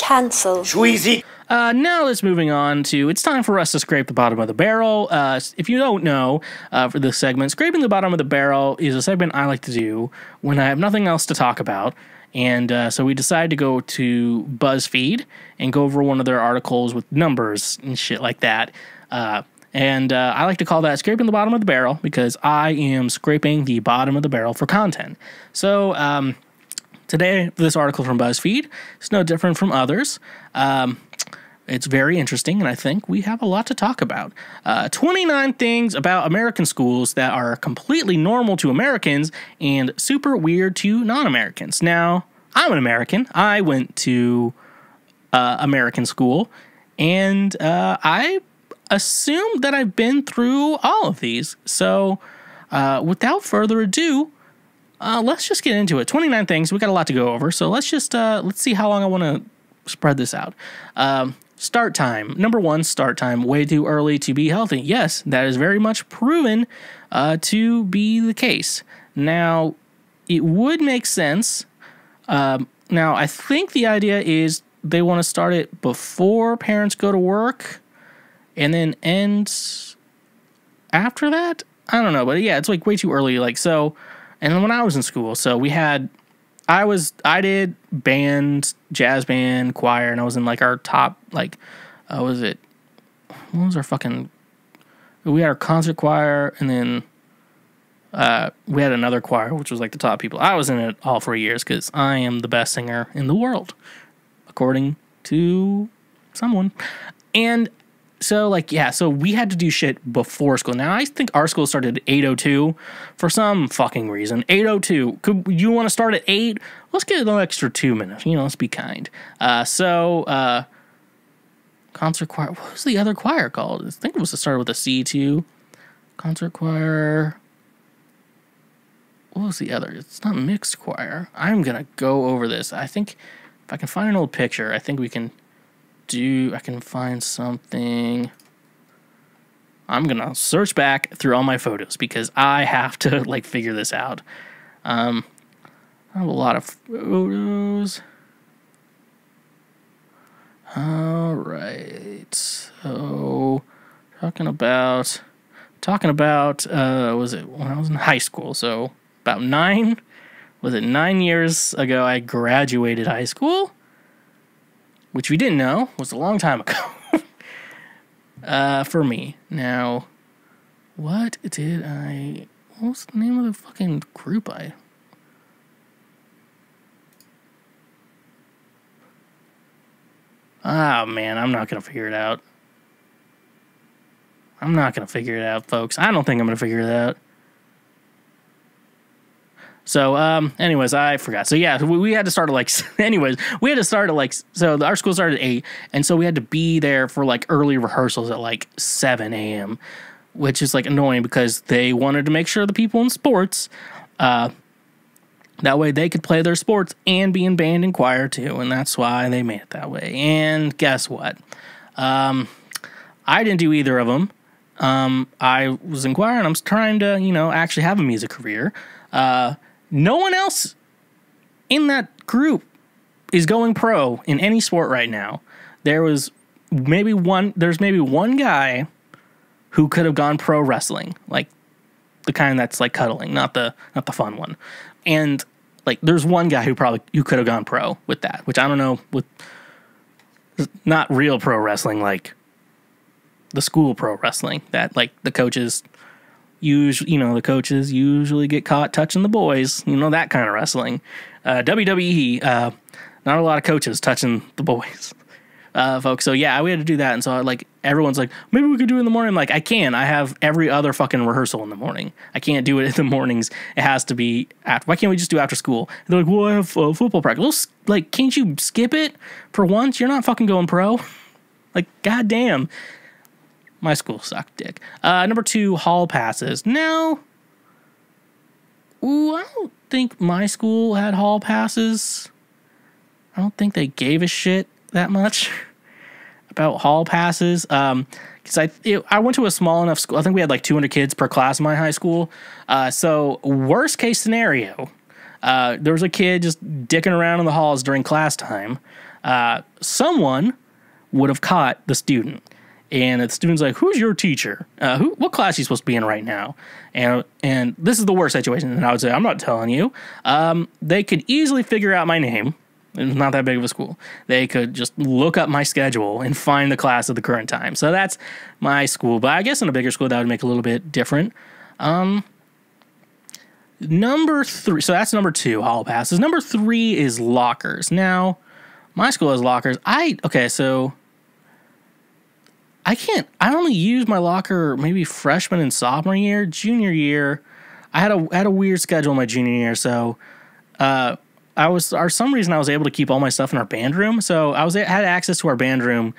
Cancel. Squeezy. Now let's moving on to, it's time for us to scrape the bottom of the barrel. If you don't know, for this segment, scraping the bottom of the barrel is a segment I like to do when I have nothing else to talk about. And so we decided to go to BuzzFeed and go over one of their articles with numbers and shit like that. And I like to call that scraping the bottom of the barrel because I am scraping the bottom of the barrel for content. So today, this article from BuzzFeed is no different from others. It's very interesting, and I think we have a lot to talk about. 29 things about American schools that are completely normal to Americans and super weird to non-Americans. Now, I'm an American. I went to American school, and I assume that I've been through all of these. So, without further ado, let's just get into it. 29 things. We got a lot to go over, so let's just let's see how long I want to spread this out. Start time. Number one, start time. Way too early to be healthy. Yes, that is very much proven to be the case. Now, it would make sense. Now, I think the idea is they want to start it before parents go to work and then end after that. I don't know, but yeah, it's like way too early. Like, so, and then when I was in school, so we had, I did band, jazz band, choir, and I was in like our top, like, what was our fucking, we had our concert choir, and then we had another choir, which was like the top people. I was in it all 4 years because I am the best singer in the world, according to someone. And so, like, yeah, so we had to do shit before school. Now, I think our school started at 8:02 for some fucking reason. 8:02. Could you want to start at 8? Let's get an extra 2 minutes. You know, let's be kind. Concert choir. What was the other choir called? I think it was started with a C, too. Concert choir. What was the other? It's not mixed choir. I'm going to go over this. I think if I can find an old picture, I think we can I can find something. I'm gonna search back through all my photos because I have to like figure this out. I have a lot of photos. All right, so talking about was it when I was in high school? So about 9 years ago I graduated high school, which we didn't know was a long time ago for me. Now, what was the name of the fucking group Oh, man, I'm not going to figure it out. Folks. I don't think I'm going to figure it out. So, anyways, I forgot. So, yeah, we had to start at, like, so our school started at 8, and so we had to be there for, like, early rehearsals at, like, 7 a.m., which is, like, annoying because they wanted to make sure the people in sports, that way they could play their sports and be in band and choir, too, and that's why they made it that way. And guess what? I didn't do either of them. I was in choir, and I'm trying to, actually have a music career. No one else in that group is going pro in any sport right now. There's maybe one guy who could have gone pro wrestling, like the kind that's like cuddling, not the fun one. And like there's one guy who could have gone pro with that, which I don't know, with not real pro wrestling, like the school pro wrestling that like the coaches usually get caught touching the boys, that kind of wrestling. WWE, not a lot of coaches touching the boys, folks. So yeah, we had to do that. And so like, everyone's like, maybe we could do it in the morning. I'm like, I have every other fucking rehearsal in the morning. I can't do it in the mornings. It has to be after. Why can't we just do after school? And they're like, well, I have football practice. Well, like, can't you skip it for once? You're not fucking going pro. Like, goddamn. My school sucked dick. Number 2, hall passes. Now, I don't think my school had hall passes. I don't think they gave a shit that much about hall passes. Because I went to a small enough school. I think we had like 200 kids per class in my high school. So worst case scenario, there was a kid just dicking around in the halls during class time. someone would have caught the student. And the student's like, who's your teacher? What class are you supposed to be in right now? And this is the worst situation. And I would say, I'm not telling you. They could easily figure out my name. It's not that big of a school. They could just look up my schedule and find the class at the current time. So that's my school. But I guess in a bigger school, that would make it a little bit different. Number 3. So that's number 2, hall passes. Number 3 is lockers. Now, my school has lockers. So I only use my locker maybe freshman and sophomore year. Junior year, I had a weird schedule my junior year, so for some reason I was able to keep all my stuff in our band room. So had access to our band room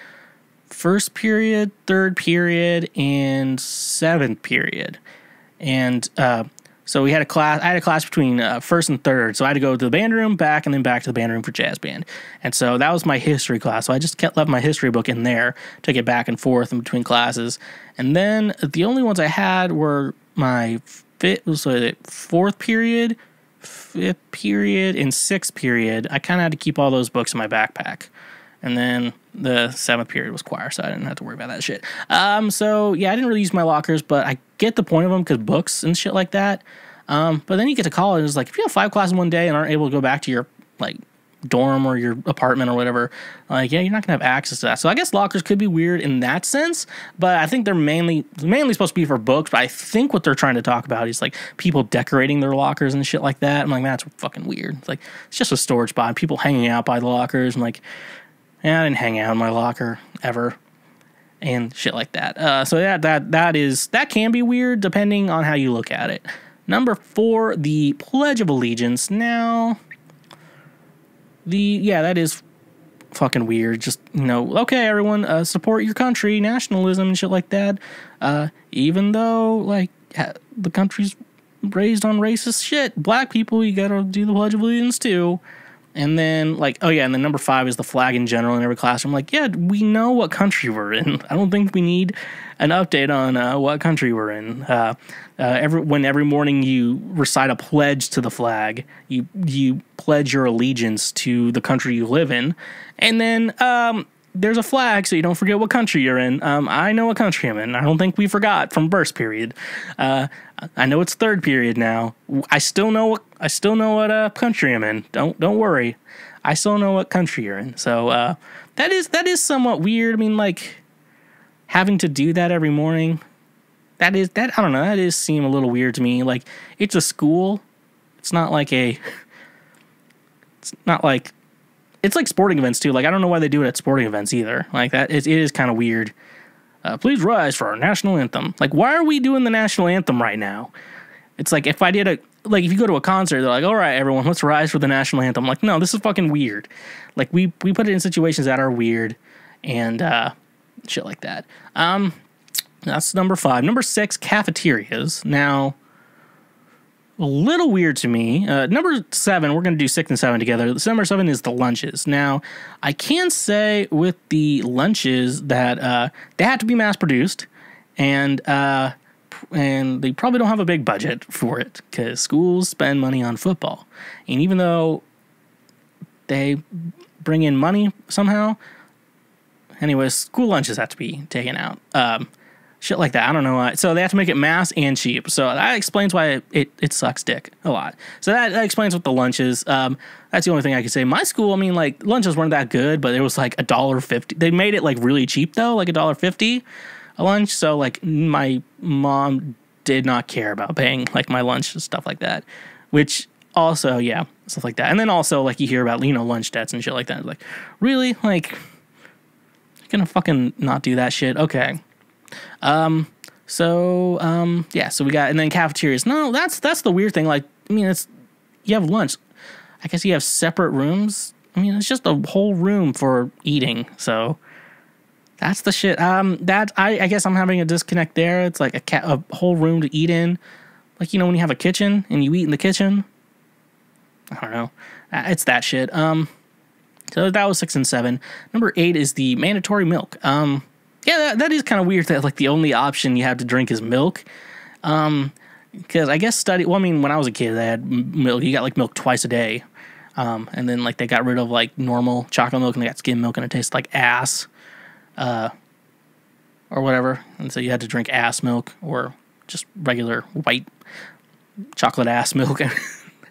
first period, third period, and seventh period. And so we had a class. I had a class between first and third, so I had to go to the band room, back, and then back to the band room for jazz band. And so that was my history class. So I just left my history book in there to get back and forth in between classes. And then the only ones I had were my fourth period, fifth period, and sixth period. I kind of had to keep all those books in my backpack. And then the seventh period was choir, so I didn't have to worry about that shit. So yeah, I didn't really use my lockers, but I get the point of them because books and shit like that. But then you get to college, it's like if you have 5 classes one day and aren't able to go back to your like dorm or your apartment or whatever, like you're not gonna have access to that. So I guess lockers could be weird in that sense, but I think they're mainly supposed to be for books. But I think what they're trying to talk about is like people decorating their lockers and shit like that. I'm like, that's fucking weird. It's like it's just a storage spot. People hanging out by the lockers. I'm like, yeah, I didn't hang out in my locker ever, and shit like that. So that can be weird depending on how you look at it. Number 4, the Pledge of Allegiance. Now, that is fucking weird. Just, okay, everyone, support your country, nationalism and shit like that. Even though, like, the country's raised on racist shit. Black people, you gotta do the Pledge of Allegiance too. And then, and then number 5 is the flag in general in every classroom. Like, yeah, we know what country we're in. I don't think we need an update on what country we're in. Every morning you recite a pledge to the flag, you pledge your allegiance to the country you live in, and then there's a flag so you don't forget what country you're in. I know what country I'm in. I don't think we forgot from first period. I know it's third period now. I still know what country I'm in. Don't worry. I still know what country you're in. So that is somewhat weird. I mean, like having to do that every morning. I don't know. That does seem a little weird to me. Like it's a school. It's like sporting events too. Like I don't know why they do it at sporting events either. Like that it is kind of weird. Please rise for our national anthem. Like, why are we doing the national anthem right now? It's like if you go to a concert, they're like, all right, everyone, let's rise for the national anthem. Like, no, this is fucking weird. Like, we put it in situations that are weird and shit like that. That's number 5. Number 6, cafeterias. Now, a little weird to me. Number 7, we're going to do 6 and 7 together. Number 7 is the lunches. Now, I can say with the lunches that they have to be mass-produced, and they probably don't have a big budget for it because schools spend money on football. And even though they bring in money somehow, anyways, school lunches have to be taken out. Shit like that. I don't know why. So they have to make it mass and cheap. So that explains why it sucks dick a lot. So that explains what the lunch is. That's the only thing I can say. My school, I mean, like, lunches weren't that good, but it was like $1.50. They made it like really cheap though, like $1.50 a lunch. So like my mom did not care about paying like my lunch and stuff like that. Which also, yeah, stuff like that. And then also like you hear about, lunch debts and shit like that. It's like, really? Like, you're gonna fucking not do that shit? Okay. So we got, and then cafeterias. No, that's the weird thing. Like, I mean, you have lunch. I guess you have separate rooms. I mean, it's just a whole room for eating. So that's the shit. I guess I'm having a disconnect there. It's like a whole room to eat in. Like, when you have a kitchen and you eat in the kitchen. I don't know. It's that shit. So that was 6 and 7. Number 8 is the mandatory milk. Yeah, that is kind of weird that, like, the only option you have to drink is milk. Because I guess when I was a kid, they had milk. You got, like, milk twice a day. And then like they got rid of like normal chocolate milk and they got skim milk and it tastes like ass, or whatever. And so you had to drink ass milk or just regular white chocolate ass milk.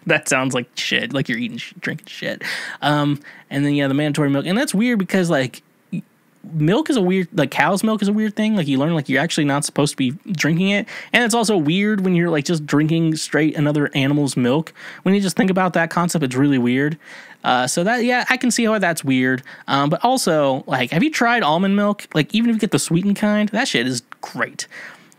That sounds like shit, like you're drinking shit. And then the mandatory milk, and that's weird because like milk is a weird, like cow's milk is a weird thing. Like you learn like you're actually not supposed to be drinking it, and it's also weird when you're like just drinking straight another animal's milk. When you just think about that concept, it's really weird. So that, yeah, I can see how that's weird. But also, like, have you tried almond milk? Like, even if you get the sweetened kind, that shit is great.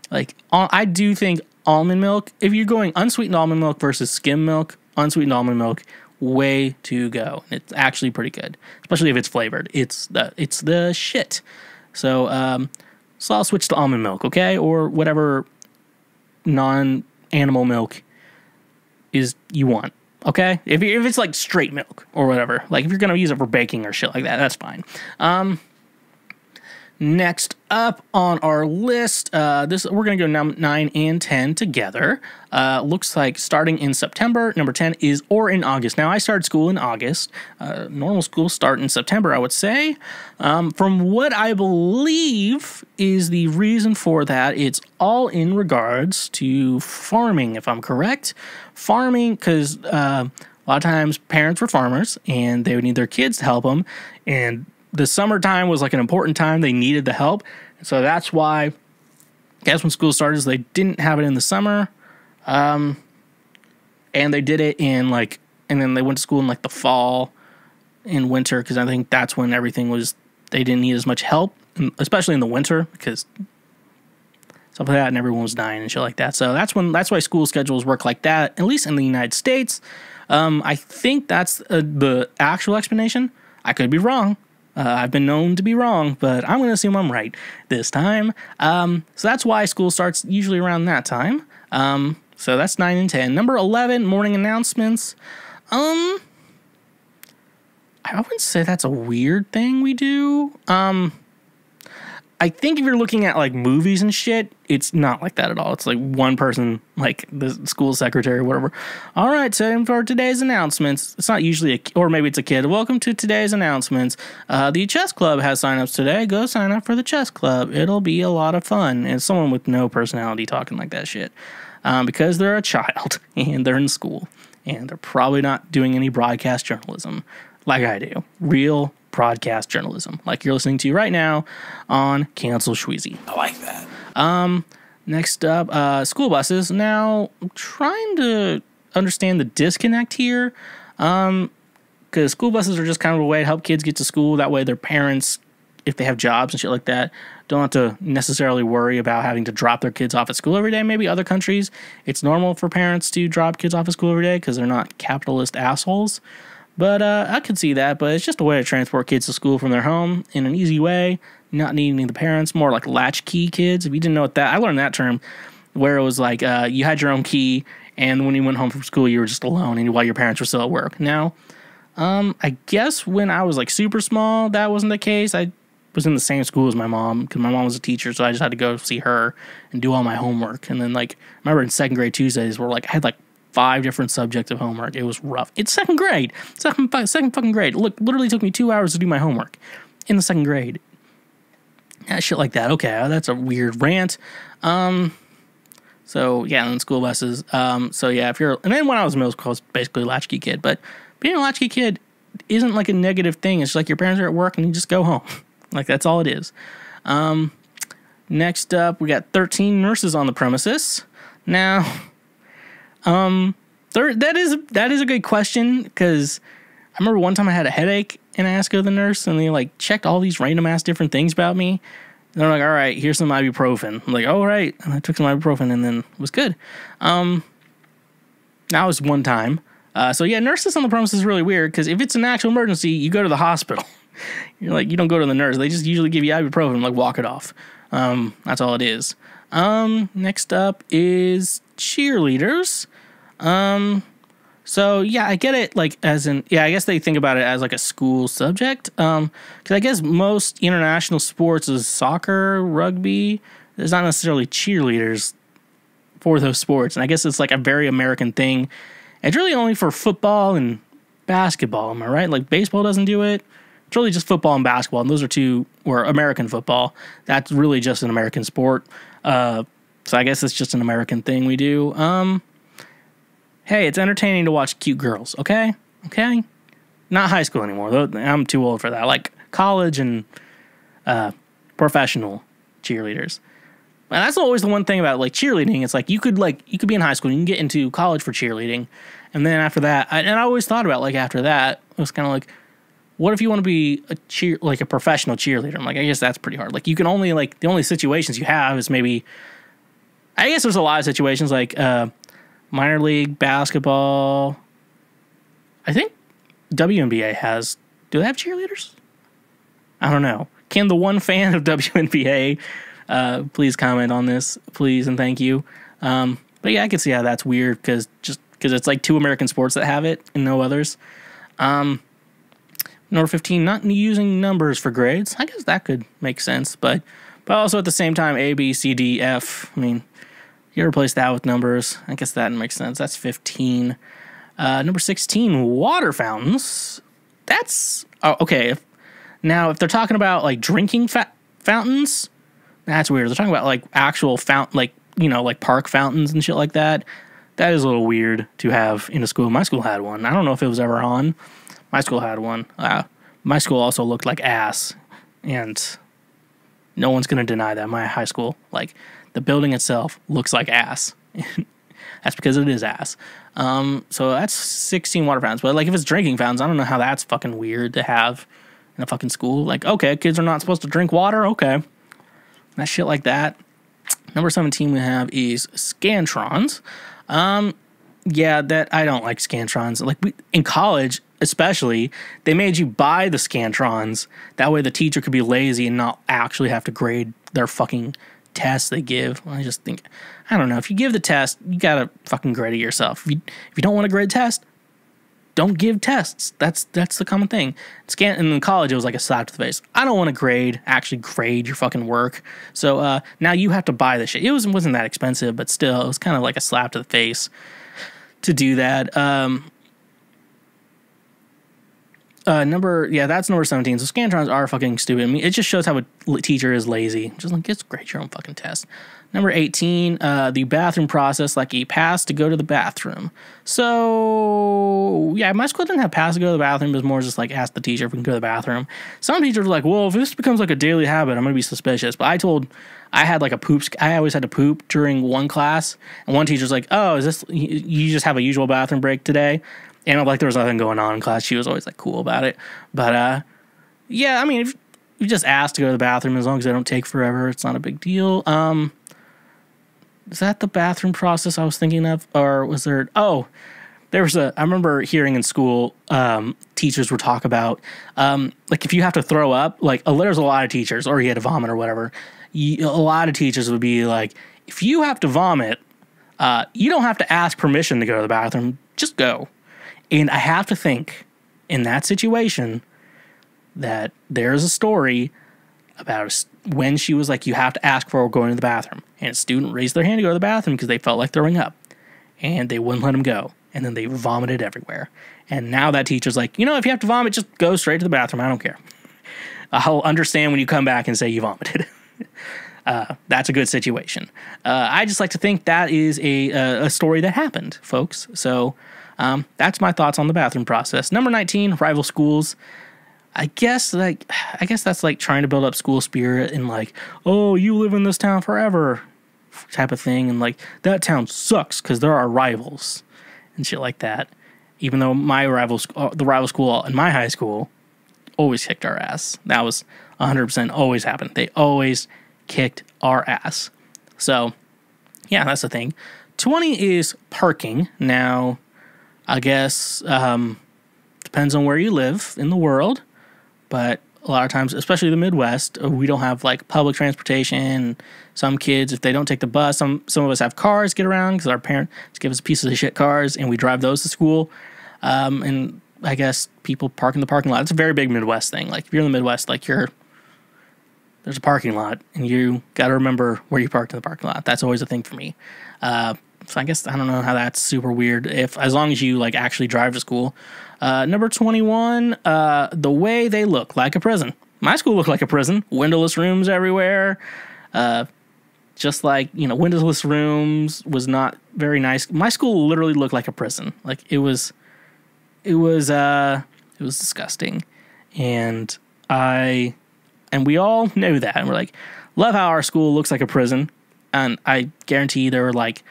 Like, I do think almond milk, if you're going unsweetened almond milk versus skim milk, unsweetened almond milk, way to go. It's actually pretty good, especially if it's flavored. It's the shit. So I'll switch to almond milk, okay, or whatever non-animal milk is you want, okay. If it's like straight milk or whatever, like if you're gonna use it for baking or shit like that, that's fine. Next up on our list, we're going to go 9 and 10 together. Looks like starting in September, number 10 is or in August. Now, I started school in August. Normal school start in September, I would say. From what I believe is the reason for that, it's all in regards to farming, if I'm correct. Farming, because a lot of times parents were farmers, and they would need their kids to help them, and the summertime was like an important time. They needed the help. So that's why, I guess when school started, they didn't have it in the summer. And they did it in like, and then they went to school in like the fall and winter. Cause I think that's when everything was, they didn't need as much help, especially in the winter because stuff like that and everyone was dying and shit like that. So that's why school schedules work like that, at least in the United States. I think that's the actual explanation. I could be wrong. I've been known to be wrong, but I'm going to assume I'm right this time. So that's why school starts usually around that time. So that's 9 and 10. Number 11, morning announcements. I wouldn't say that's a weird thing we do. I think if you're looking at like movies and shit, it's not like that at all. It's like one person, like the school secretary or whatever. All right, so for today's announcements, it's not usually or maybe it's a kid. Welcome to today's announcements. The chess club has signups today. Go sign up for the chess club. It'll be a lot of fun. And someone with no personality talking like that shit, because they're a child and they're in school and they're probably not doing any broadcast journalism like I do. Real broadcast journalism, like you're listening to right now on Cancel Shweezy. I like that. Next up, school buses. Now, I'm trying to understand the disconnect here, because school buses are just kind of a way to help kids get to school. That way their parents, if they have jobs and shit like that, don't have to necessarily worry about having to drop their kids off at school every day. Maybe other countries, it's normal for parents to drop kids off at school every day because they're not capitalist assholes. But I could see that, but it's just a way to transport kids to school from their home in an easy way, not needing the parents, more like latchkey kids. If you didn't know what that, I learned that term where it was like you had your own key, and when you went home from school, you were just alone and while your parents were still at work. Now, I guess when I was like super small, that wasn't the case. I was in the same school as my mom because my mom was a teacher, so I just had to go see her and do all my homework. And then like, I remember in second grade Tuesdays where like I had like 5 different subjects of homework. It was rough. It's second grade. Second fucking grade. Look, literally took me 2 hours to do my homework in the second grade. Yeah, shit like that. Okay, that's a weird rant. So yeah, and then school buses. So yeah, and then when I was in middle school, I was basically a latchkey kid. But being a latchkey kid isn't like a negative thing. It's just like your parents are at work and you just go home. Like that's all it is. Next up, we got 13 nurses on the premises. Now, that is a good question because I remember one time I had a headache and I asked to go to the nurse and they like checked all these random ass different things about me. And they're like, all right, here's some ibuprofen. I'm like, all right. And I took some ibuprofen and then it was good. That was one time. So yeah, nurses on the premises is really weird because if it's an actual emergency, you go to the hospital. You're like, you don't go to the nurse. They just usually give you ibuprofen and like walk it off. That's all it is. Next up is cheerleaders. So yeah, I get it. Like as in, yeah, I guess they think about it as like a school subject. Cause I guess most international sports is soccer, rugby. There's not necessarily cheerleaders for those sports. And I guess it's like a very American thing. It's really only for football and basketball. Am I right? Like baseball doesn't do it. It's really just football and basketball, and those are two, or American football. That's really just an American sport. So I guess it's just an American thing we do. Hey, it's entertaining to watch cute girls, okay? Okay? Not high school anymore. I'm too old for that. Like college and professional cheerleaders. And that's always the one thing about like cheerleading. It's like you could be in high school and you can get into college for cheerleading. And then after that, I always thought about like after that, it was kind of like, what if you want to be a professional cheerleader? I'm like, I guess that's pretty hard. Like you can only the only situations you have is maybe, I guess there's a lot of situations like minor league basketball. I think WNBA do they have cheerleaders? I don't know. Can the one fan of WNBA please comment on this, please and thank you. But yeah, I can see how that's weird because it's like two American sports that have it and no others. Number 15, not using numbers for grades. I guess that could make sense, but also at the same time, A, B, C, D, F. I mean, you replace that with numbers. I guess that makes sense. That's 15. Number 16, water fountains. That's okay. If they're talking about like drinking fountains, that's weird. They're talking about like actual fountain, like park fountains and shit like that. That is a little weird to have in a school. My school had one. I don't know if it was ever on. My school had one. My school also looked like ass, and no one's going to deny that. My high school, like, the building itself looks like ass. That's because it is ass. So that's 16 water fountains. But, like, if it's drinking fountains, I don't know how that's fucking weird to have in a fucking school. Like, okay, kids are not supposed to drink water? Okay. That shit like that. Number 17 we have is Scantrons. Yeah, that I don't like Scantrons. Like, in college, especially, they made you buy the Scantrons. That way the teacher could be lazy and not actually have to grade their fucking tests they give. I just think, I don't know. If you give the test, you gotta fucking grade it yourself. If you don't want to grade test, don't give tests. That's the common thing. And in college, it was like a slap to the face. I don't want to actually grade your fucking work. So now you have to buy this shit. It wasn't that expensive, but still, it was kind of like a slap to the face to do that. That's number 17. So Scantrons are fucking stupid. I mean, it just shows how a teacher is lazy. Just like, just grade your own fucking test. Number 18, the bathroom process, like a pass to go to the bathroom. So, yeah, my school didn't have pass to go to the bathroom. It was more just like ask the teacher if we can go to the bathroom. Some teachers were like, well, if this becomes like a daily habit, I'm going to be suspicious. But I had like I always had to poop during one class. And one teacher's like, oh, is this, you just have a usual bathroom break today? And like there was nothing going on in class. She was always like cool about it. But, yeah, I mean, if you just ask to go to the bathroom, as long as they don't take forever, it's not a big deal. Is that the bathroom process I was thinking of? Or was there... Oh, I remember hearing in school, teachers would talk about, like, if you have to throw up, like, there's a lot of teachers, or you had to vomit or whatever, a lot of teachers would be like, if you have to vomit, you don't have to ask permission to go to the bathroom. Just go. And I have to think, in that situation, that there's a story about when she was like, you have to ask for going to the bathroom. And a student raised their hand to go to the bathroom because they felt like throwing up. And they wouldn't let him go. And then they vomited everywhere. And now that teacher's like, if you have to vomit, just go straight to the bathroom. I don't care. I'll understand when you come back and say you vomited. That's a good situation. I just like to think that is a story that happened, folks. So that's my thoughts on the bathroom process. Number 19, rival schools. I guess that's like trying to build up school spirit and like, oh, you live in this town forever type of thing. And like, that town sucks because there are rivals and shit like that. Even though the rival school in my high school always kicked our ass. That was 100% always happened. They always kicked our ass. So yeah, that's the thing. 20 is parking. Now, I guess, depends on where you live in the world. But a lot of times, especially the Midwest, we don't have like public transportation. Some kids, if they don't take the bus, some of us have cars to get around because our parents give us pieces of shit cars and we drive those to school. And I guess people park in the parking lot. It's a very big Midwest thing. Like if you're in the Midwest, like there's a parking lot and you got to remember where you parked in the parking lot. That's always a thing for me. For So I guess I don't know how that's super weird. If as long as you like actually drive to school. Number 21, the way they look like a prison. My school looked like a prison. Windowless rooms everywhere. Just like, windowless rooms was not very nice. My school literally looked like a prison. Like it was disgusting. And we all knew that. And we're like, love how our school looks like a prison. And I guarantee there were like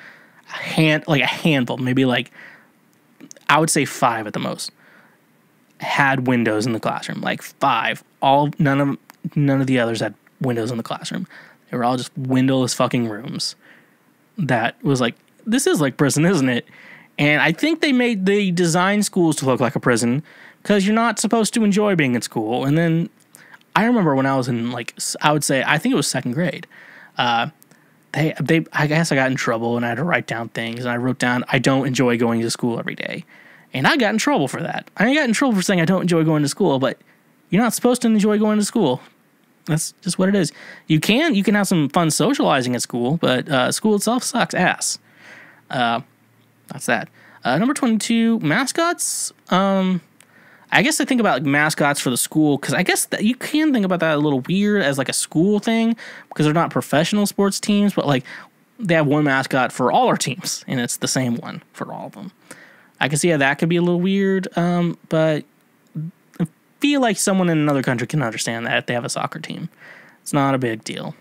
a handful, maybe like, I would say 5 at the most, had windows in the classroom. Like 5. None of the others had windows in the classroom. They were all just windowless fucking rooms. That was like, this is like prison, isn't it? And I think they designed schools to look like a prison because you're not supposed to enjoy being in school. And then I remember when I was in I think it was 2nd grade. I guess I got in trouble and I had to write down things. And I wrote down, I don't enjoy going to school every day. And I got in trouble for that. I got in trouble for saying I don't enjoy going to school, but you're not supposed to enjoy going to school. That's just what it is. You can have some fun socializing at school, but school itself sucks ass. That's that. Number 22, mascots. I guess I think about mascots for the school because I guess that you can think about that a little weird as like a school thing because they're not professional sports teams, but like they have one mascot for all our teams and it's the same one for all of them. I can see how that could be a little weird, but I feel like someone in another country can understand that if they have a soccer team. It's not a big deal.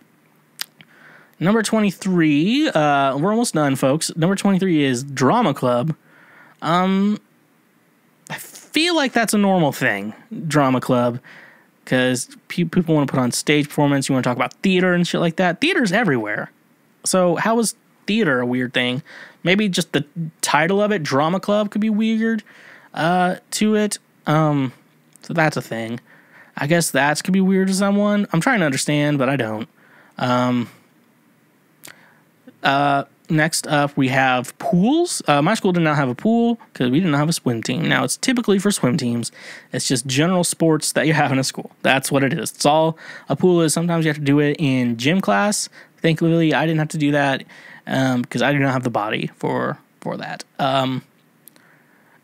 Number 23, we're almost done, folks. Number 23 is Drama Club. I feel like that's a normal thing, Drama Club, because people want to put on stage performance. You want to talk about theater and shit like that. Theater's everywhere. So how is theater a weird thing? Maybe just the title of it, Drama Club, could be weird to it. So that's a thing. I guess that could be weird to someone. I'm trying to understand, but I don't. Next up, we have pools. My school did not have a pool because we did not have a swim team. Now, it's typically for swim teams. It's just general sports that you have in a school. That's what it is. It's all a pool is. Sometimes you have to do it in gym class. Thankfully, I didn't have to do that because I do not have the body for that.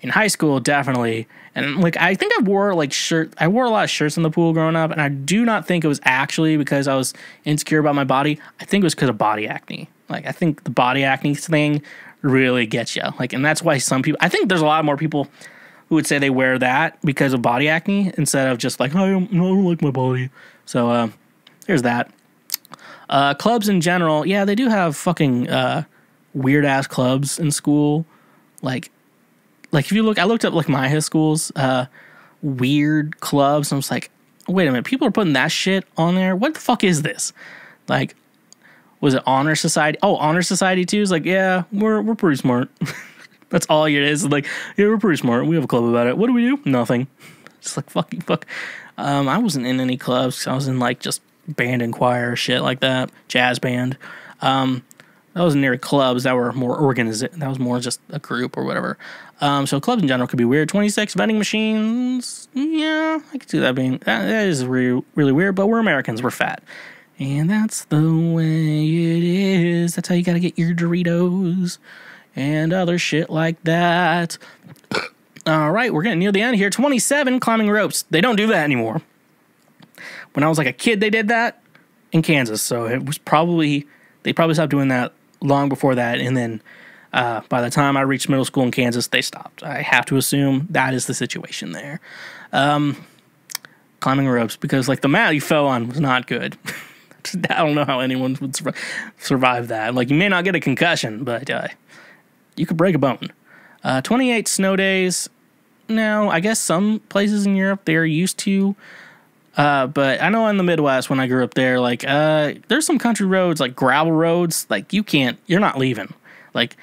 In high school, definitely. And like I think I wore a lot of shirts in the pool growing up, and I do not think it was actually because I was insecure about my body. I think it was because of body acne. Like I think the body acne thing really gets you. Like, and that's why some people. I think there's a lot more people who would say they wear that because of body acne instead of just like I don't like my body. So there's that. Clubs in general, yeah, they do have fucking weird ass clubs in school. Like if you look, I looked up like my high school's weird clubs. And I was like, wait a minute, people are putting that shit on there. What the fuck is this? Like, was it Honor Society? Oh, Honor Society too is like, yeah, we're pretty smart. That's all it is. Like, yeah, we're pretty smart. We have a club about it. What do we do? Nothing. Just like fuck. I wasn't in any clubs. I was in like just band and choir shit like that, jazz band. That wasn't near clubs that were more organized. That was more just a group or whatever. So clubs in general could be weird. 26 vending machines. Yeah, I could see that being. That is really, really weird, but we're Americans. We're fat. And that's the way it is. That's how you gotta get your Doritos and other shit like that. All right, we're getting near the end here. 27, climbing ropes. They don't do that anymore. When I was like a kid, they did that in Kansas. So it was they probably stopped doing that long before that. And then by the time I reached middle school in Kansas, they stopped. I have to assume that is the situation there. Climbing ropes, because like the mat you fell on was not good. I don't know how anyone would survive that. Like you may not get a concussion, but you could break a bone. 28 snow days. Now, I guess some places in Europe, they're used to. But I know in the Midwest, when I grew up there, like, there's some country roads, like gravel roads, like you're not leaving. Like,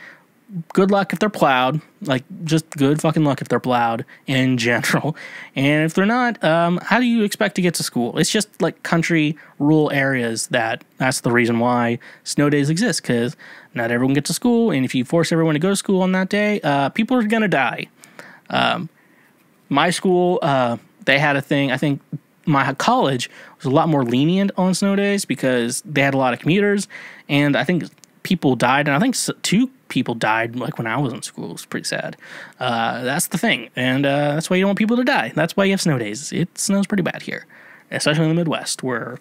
good luck if they're plowed. Like, just good fucking luck if they're plowed in general. And if they're not, how do you expect to get to school? It's just like country, rural areas that's the reason why snow days exist, because not everyone gets to school. And if you force everyone to go to school on that day, people are going to die. My school, they had a thing, I think my college was a lot more lenient on snow days because they had a lot of commuters, and I think people died, and I think 2 people died like when I was in school. It's pretty sad. That's the thing, and that's why you don't want people to die. That's why you have snow days. It snows pretty bad here, especially in the Midwest where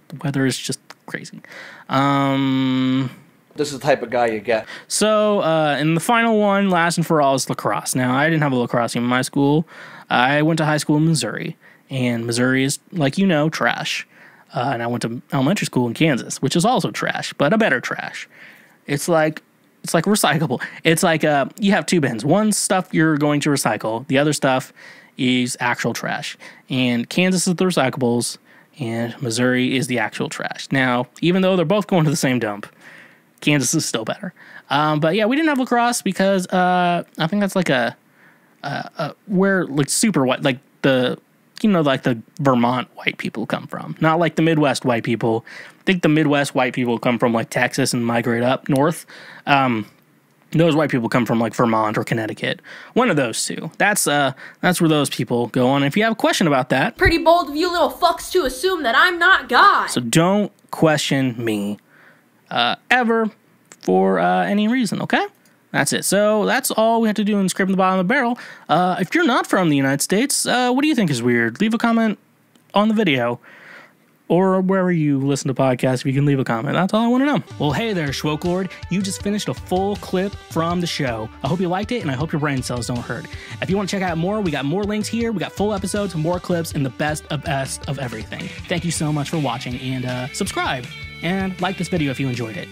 the weather is just crazy. This is the type of guy you get. So, and the final one, last and for all, is lacrosse. Now, I didn't have a lacrosse team in my school. I went to high school in Missouri, and Missouri is, like you know, trash. And I went to elementary school in Kansas, which is also trash, but a better trash. It's like recyclable. It's like you have two bins. One stuff you're going to recycle. The other stuff is actual trash. And Kansas is the recyclables, and Missouri is the actual trash. Now, even though they're both going to the same dump, Kansas is still better. But yeah, we didn't have lacrosse because I think that's like where like super white, like the Vermont white people come from, not like the Midwest white people. I think the Midwest white people come from like Texas and migrate up north. Those white people come from like Vermont or Connecticut. One of those two. That's where those people go on. If you have a question about that, pretty bold of you little fucks to assume that I'm not God. So don't question me ever for any reason, okay? That's it. So that's all we have to do in Scraping the Bottom of the Barrel. If you're not from the United States, what do you think is weird? Leave a comment on the video or wherever you listen to podcasts. If you can leave a comment, that's all I want to know. Well, hey there, Schwokelord. You just finished a full clip from the show. I hope you liked it, and I hope your brain cells don't hurt. If you want to check out more, we got more links here. We got full episodes, more clips, and the best of everything. Thank you so much for watching, and subscribe and like this video if you enjoyed it.